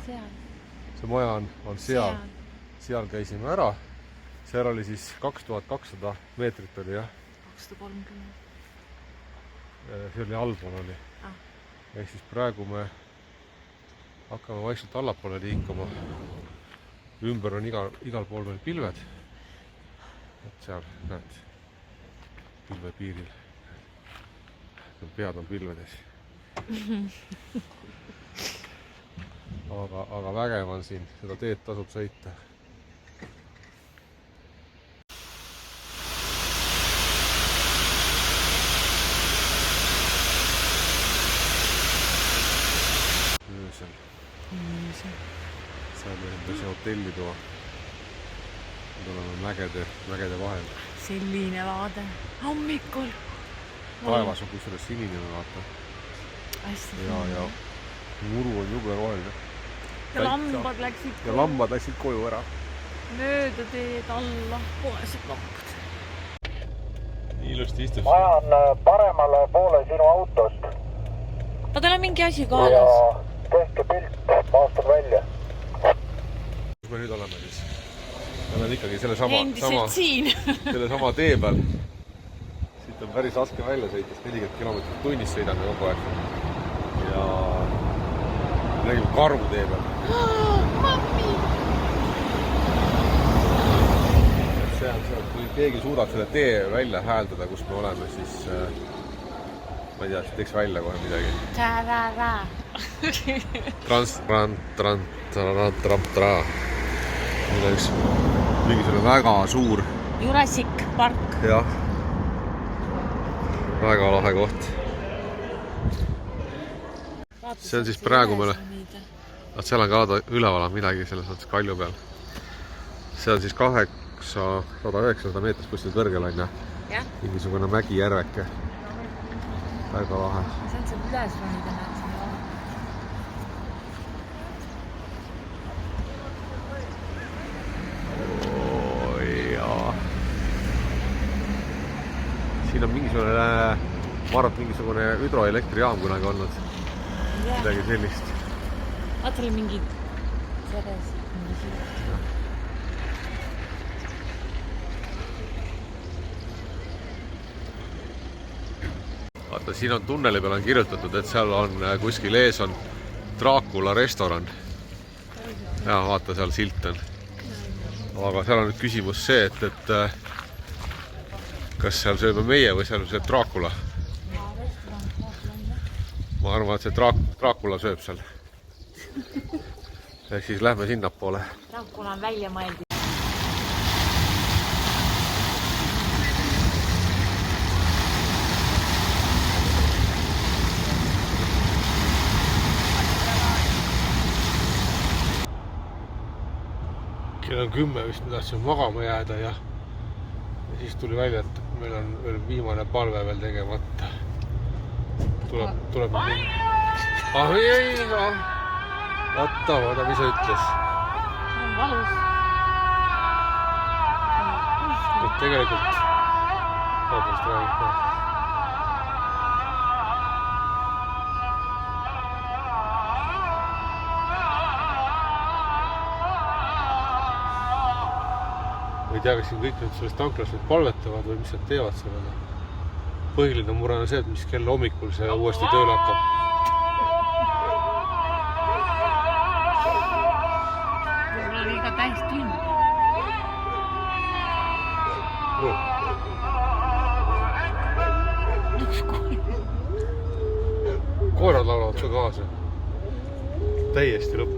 see maja on seal. Seal käisime ära. Seal oli siis 2200 meetrit oli jah. 230. See oli allpool oli. Ehk siis praegu me hakkame vaikselt allapoole liikuma. Ümber on igal pool veel pilved. Et seal näed pilve piiril. Pead on pilvedes. Aga vägev on siin, seda teed tasub sõita. Öösel. Saame enda see hotellitoa. Nüüd oleme mägede vahel. Selline vaade. Hommikul. Taevas on kusjuures sinine vaata. Ja muru on jube roheline. Ja lambad läksid koju ära. Mööda teed alla. Poesed lambad. Ilusti istub. Maja on paremale poole sinu autost. Tal on mingi asi kaalas. Ja tehke pilt, maastab välja. Kus me nüüd oleme siis? Me oleme ikkagi selle sama tee peal. Siit on päris raske välja sõita, 40 kilomeetrit tunnis sõidame kogu aeg. Ja räägime karvu tee peal. Mammi! See on see, kui keegi suudab selle tee välja hääldada, kus me oleme, siis ma ei tea, siis teeks välja kohe midagi. Tarara! Mingisugune väga suur Jurassic Park. Jah. Väga lahe koht. See on siis praegu meile. Seal on ka üleval midagi selles mõttes kalju peal. See on siis 800-900 meetrit kuskil kõrgel on. Mingisugune mägi järveke. Väga lahe. See on seal üles ronida näed. Siin on mingisugune, ma arvan, mingisugune hüdroelektrijaam kunagi olnud. Midagi sellist. Vaata oli mingi selles. Vaata, siin on tunneli peal on kirjutatud, et seal on kuskil ees on Dracula restoran. Ja vaata, seal silt on. Aga seal on nüüd küsimus see, et kas seal sööme meie või seal sööb Dracula? Ma arvan, et see Dracula sööb seal. Ehk siis lähme sinnapoole. Dracula on välja mõeldud. Kell on 10 vist me tahtsime magama jääda ja siis tuli välja, et meil on veel viimane palve veel tegemata. Tuleb mingi. Vaata, mis sa ütles. See on valus. Et tegelikult vaatast räägib ka. Ma ei tea, kas siin kõik nüüd sellest tanklas nüüd palvetavad või mis nad teevad sellele. Põhiline mure on see, et mis kell hommikul see uuesti tööle hakkab. Mul oli ka täis tund. Koerad laulavad ka kaasa. Täiesti lõpp.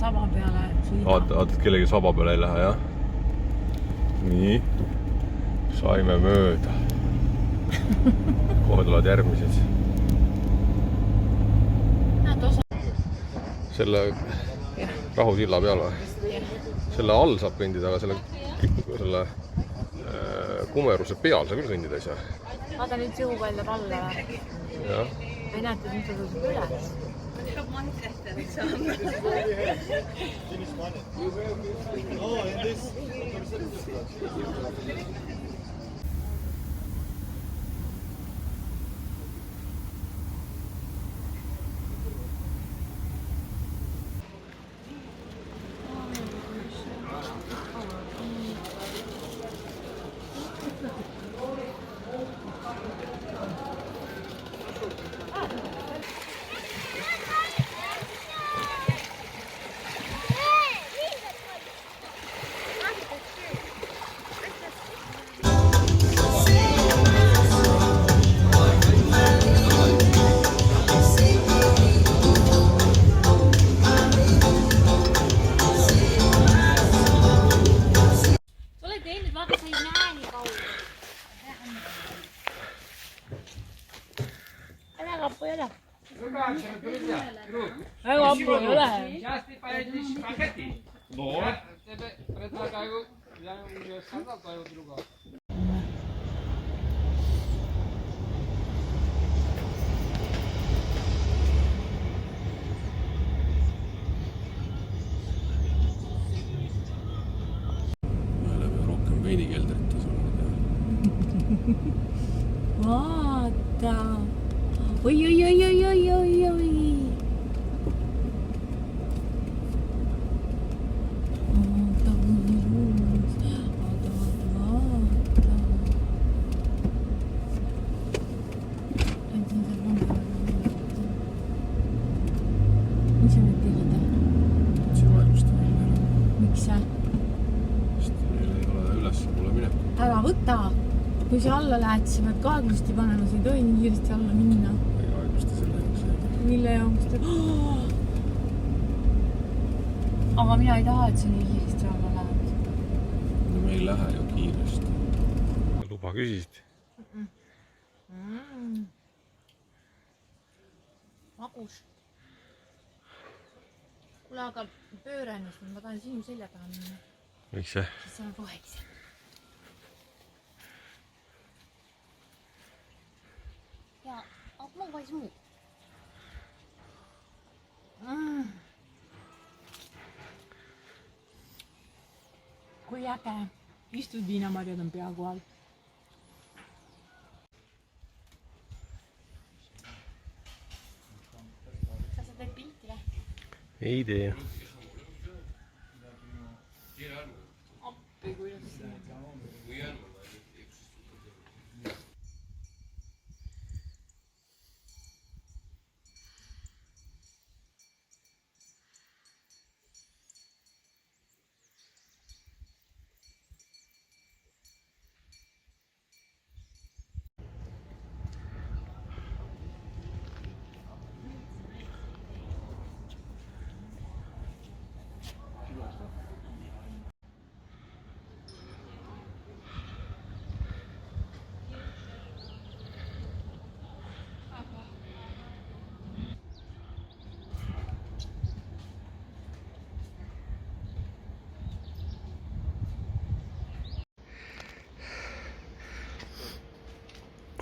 saba peale sõida. Vaata, et kellegi saba peale ei lähe, jah? Nii. Saime mööda. Kohe tulevad järgmised. Näed osa. Selle Rahusilla peal või? Selle all saab kõndida, aga selle kumeruse peal sa küll kõndida ei saa. Vaata nüüd jõu väljab alla. Jah. Või näete, nüüd sa tõuseb üles. Väga appu ei ole. Me oleme rohkem veinikeldrit Vaata. Oi. Mis sa nüüd tegid? See vaevust välja. Miks sa? Sest meil ei ole üles pole minekut. Ära võta. Kui sa alla lähed, siis pead kaeglusti panema, sa ei tohi nii kiiresti alla minna. Ei kaeglusti selle jaoks. Mille jaoks ta... Aga mina ei taha, et sa nii kiiresti alla lähed. No me ei lähe ju kiiresti. Luba küsisid? Magus. Kuule, aga pööre ennast, ma tahan sinu selja taha minna. Miks see? Siis sa on rohelised. Ja, aga ma vais muu. Kui äge. Istud viinamarjad on peaaegu all. Kas sa teed pilti või? Ei tee. Appi, kuidas see on?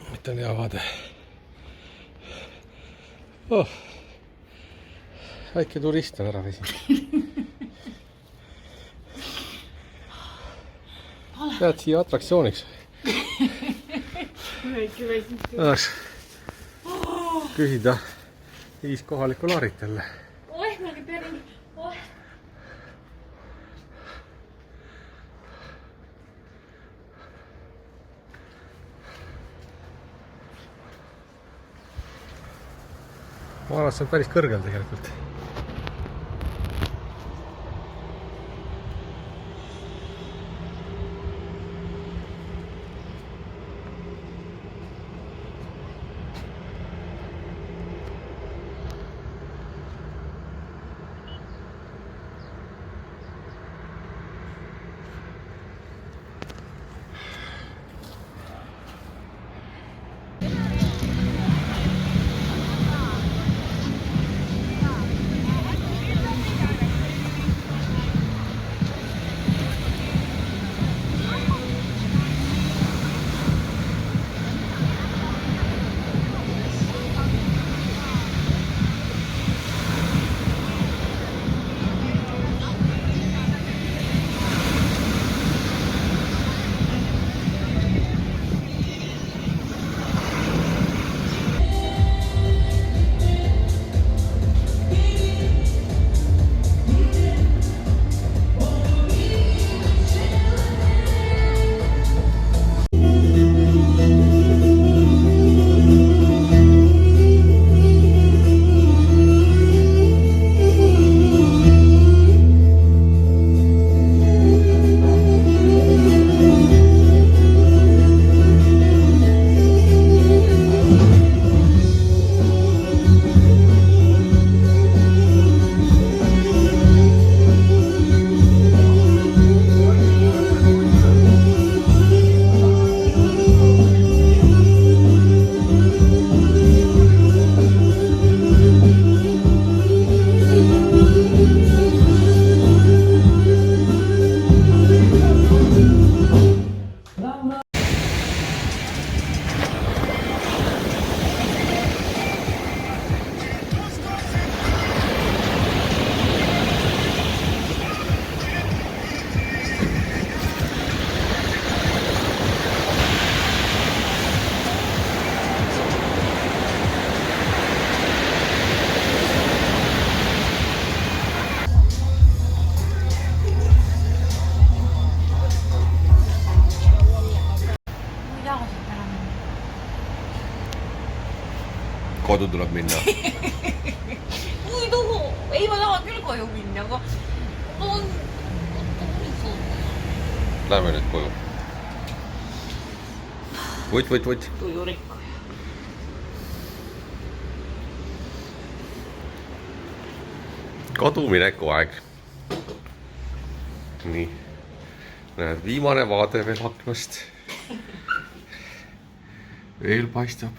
Nüüd on hea vaade. Väike turist on ära vesinud. Lähed siia atraktsiooniks. Väike vesinud. Tahaks küsida 5 kohalikku laarit jälle. Oeh, ma pean... Oeh. Ma arvan, et see on päris kõrgel tegelikult. kodu tuleb minna. Ei tuhu, ei ma tahan küll koju minna, aga Lähme nüüd koju. Võt. tujurikku. Kodumineku aeg. Nii. Näed, viimane vaade veel aknast. Veel paistab.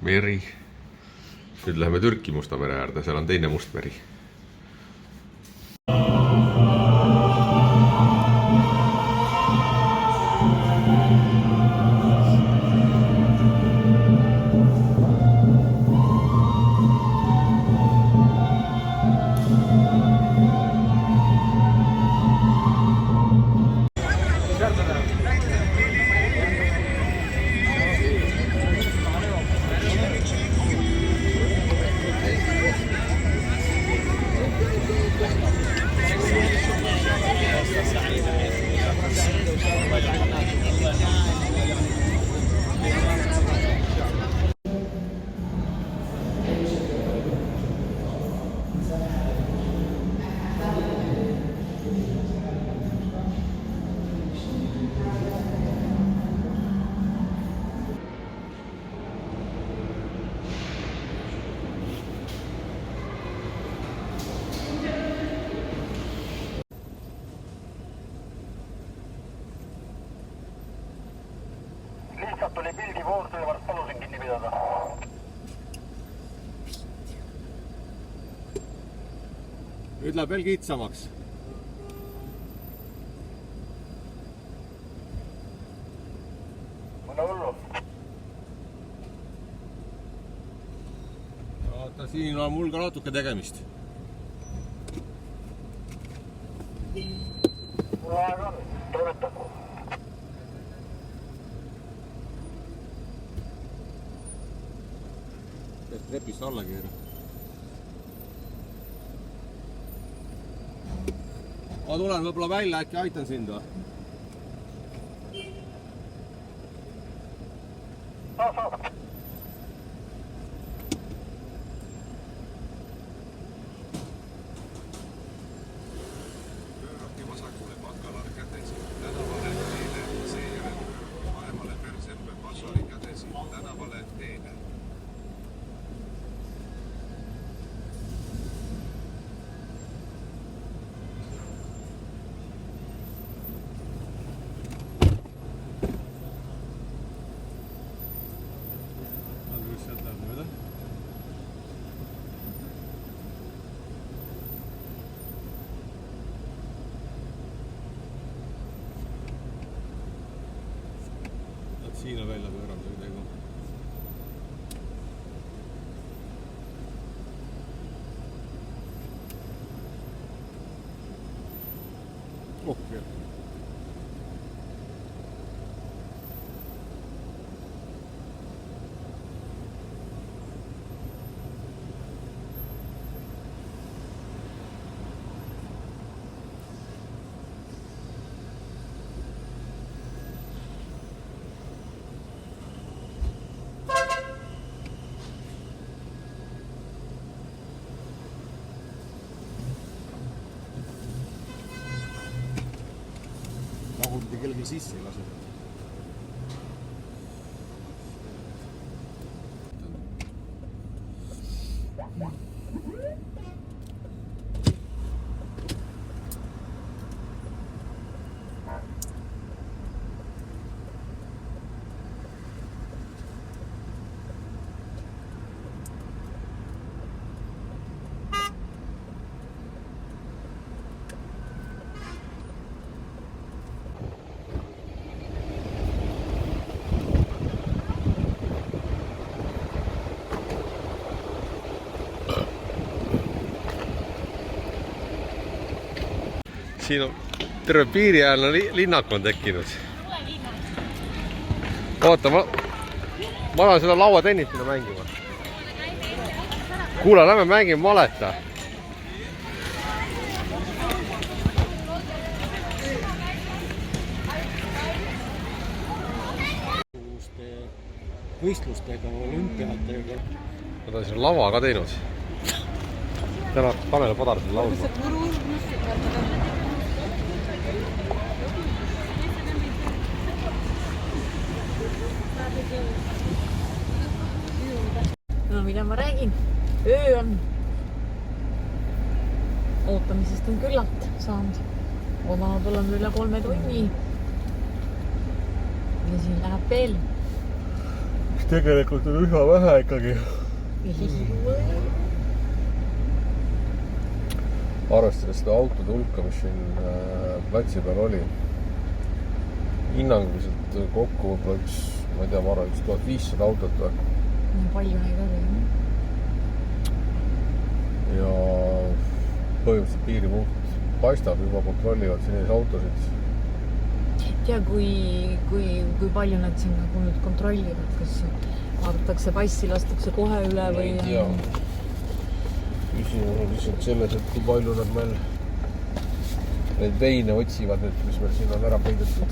Meri. Nüüd läheme Türki Musta mere äärde, seal on teine Mustmeri. Lihtsalt tuli pildi voortöövart, palusin kinni pidada. Nüüd läheb veel kitsamaks. Mõne hullu. Vaata, siin on mul ka natuke tegemist. Mul aeg on, toimetan. Trepist alla keera. Ma tulen võib-olla välja, äkki aitan sind või? Saab. Pöörati vasakule Pakalar kätesi, tänavale teele, seejärel paremale Persembe Pasali kätesi, tänavale teele. Siin on välja pööranud midagi. Okei. Mahulti kellelgi sisse ei lase. Siin on terve piiriäärne linnak on tekkinud. Oota, ma lähen seda lauatennist sinna mängima. Kuule, lähme mängime maleta. võistlustega, olümpiatega. Nad on siin lava ka teinud. Täna Tanel Padar siin laulma. No mida ma räägin? Öö on. Ootamisest on küllalt saanud. Omanud oleme üle 3 tunni. Ja siin läheb veel. Tegelikult on üsna vähe ikkagi. Arvestades seda autode hulka, mis siin platsi peal oli. Hinnanguliselt kokku võib-olla üks, ma ei tea, ma arvan, 1500 autot või? No palju neid oli. Ja põhimõtteliselt piiripunkt paistab, juba kontrollivad siin ees autosid. Ja kui palju nad siin nagu nüüd kontrollivad, kas vaadatakse passi, lastakse kohe üle või... Ei tea. Küsimus on lihtsalt selles, et kui palju nad meil neid veine otsivad nüüd, mis meil siin on ära peidetud.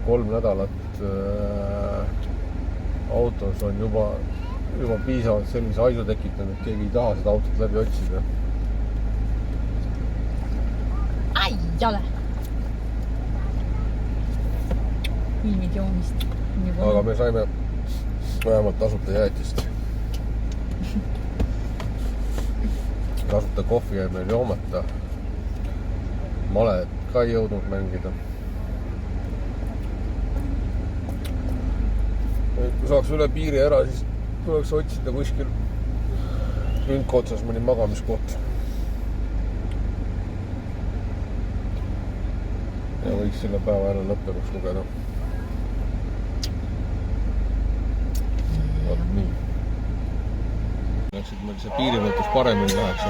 Kolm nädalat autos on juba piisavalt sellise haisu tekitanud, et keegi ei taha seda autot läbi otsida. Ai, jale! Ilmid joomist. Aga me saime vähemalt tasuta jäätist. Tasuta kohvi jäi meil joomata. Malet ka ei jõudnud mängida. Kui saaks üle piiri ära, siis tuleks otsida kuskil rünka otsas mõni magamiskoht. Ja võiks selle päeva jälle lõppenuks lugeda. Vaat nii. Läks, et meil see piirivõetus paremini läheks.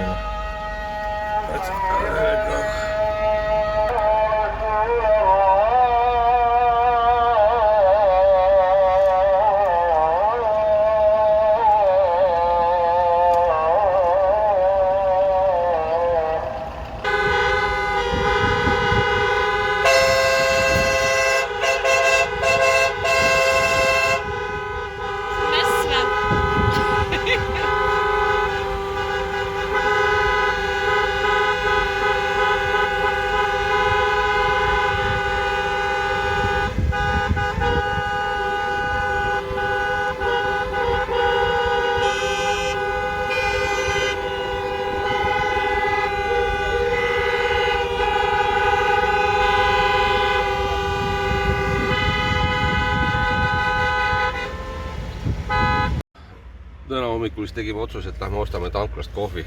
Täna hommikul siis tegime otsuse, et lähme ostame tanklast kohvi.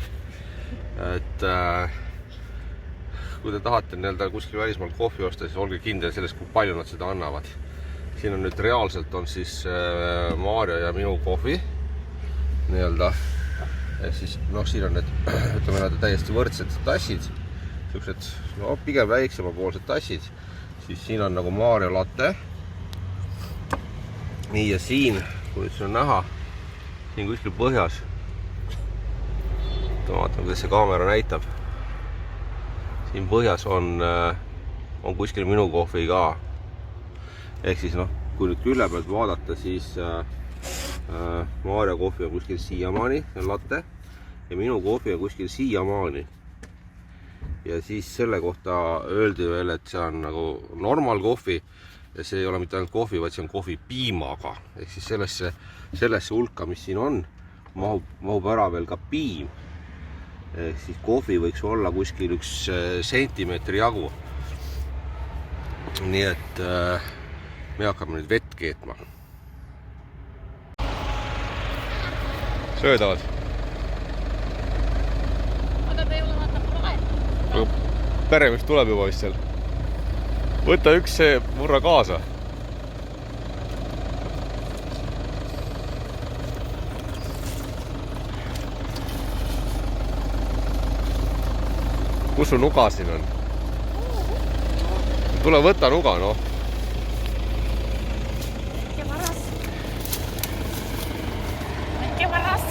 Et kui te tahate kuskil välismaalt kohvi osta, siis olge kindel selles, kui palju nad seda annavad. Siin on nüüd reaalselt on siis Maarja ja minu kohvi. Siis, siin on need, ütleme, nad täiesti võrdsed tassid. Siuksed, pigem väiksemapoolsed tassid. Siis siin on nagu Maarja latte. Nii ja siin, kui nüüd see on näha, siin kuskil põhjas. Vaatame, kuidas see kaamera näitab. Siin põhjas on kuskil minu kohvi ka. Ehk siis kui nüüd külle pealt vaadata, siis Maarja kohvi on kuskil siiamaani, see on latte. Ja minu kohvi on kuskil siiamaani. Ja siis selle kohta öeldi veel, et see on nagu normal kohvi. Ja see ei ole mitte ainult kohvi, vaid see on kohvi piimaga. Ehk siis sellesse hulka, mis siin on, mahub ära veel ka piim. Ehk siis kohvi võiks olla kuskil 1 sentimeetri jagu. Nii et me hakkame nüüd vett keetma. Söödavad. Aga ta ei ole vaata praegu. Peremees tuleb juba vist seal. Võta üks see murra kaasa. Kus su nuga siin on? Tule võta nuga, noh. Väike varas.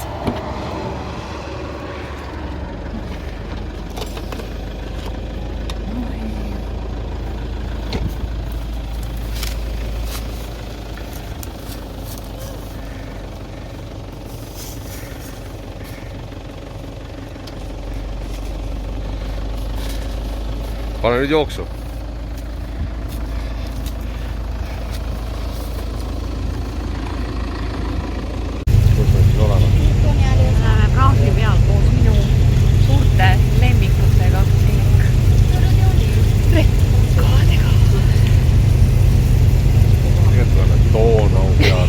pane nüüd jooksu. Kus me siis oleme? Oleme praahvi peal koos minu suurte lemmikutega ehk rekkaadega. Tegelikult oleme Donau peal.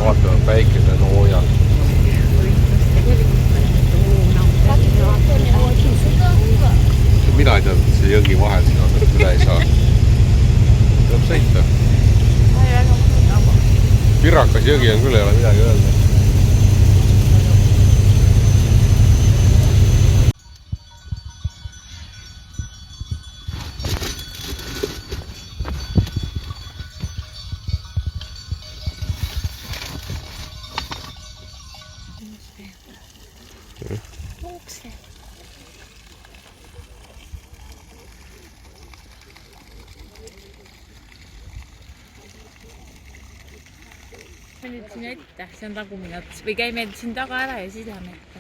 Vaatame päikesenoojal. Mina ei teadnud, et see jõgi vahel siin on, et üle ei saa. Tuleb sõita. Pirakas jõgi on küll, ei ole midagi öelda. Me nüüd siin ette, see on tagumine ots või käime siin taga ära ja siis läheme ette.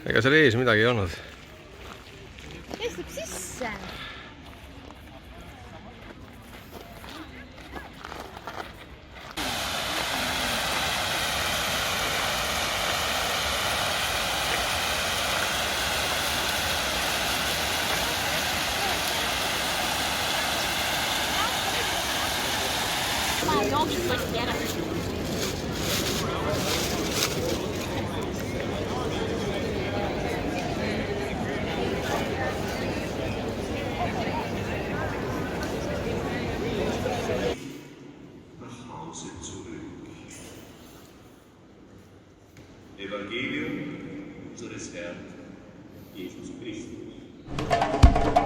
Ega seal ees midagi ei olnud. Istub sisse. Evangelium unseres Herrn Jesus Christus.